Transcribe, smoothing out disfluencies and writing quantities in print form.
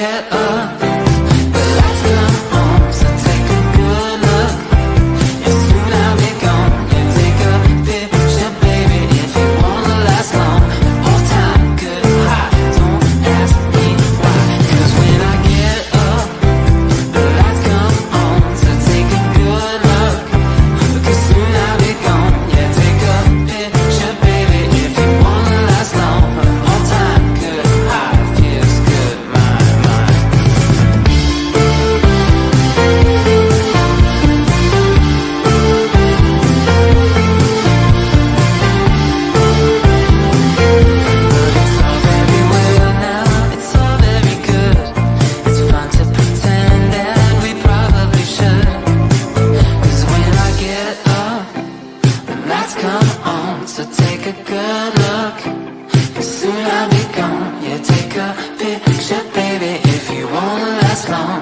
get up, the lights come on, so take a good look. And soon I'll be gone. You take a picture, baby, if you wanna last long. All time good high, don't ask me why. 'Cause when I get up, the lights come on, so take a good look. Because soon I'll be gone. Yeah, take a picture, baby, if you wanna last long. All time good high, feels good, my mind. But it's all very well now, it's all very good. It's fun to pretend that we probably should. 'Cause when I get up, the lights come on, so take a good look. 'Cause soon I'll be gone. Yeah, take a picture, baby, if you wanna last long.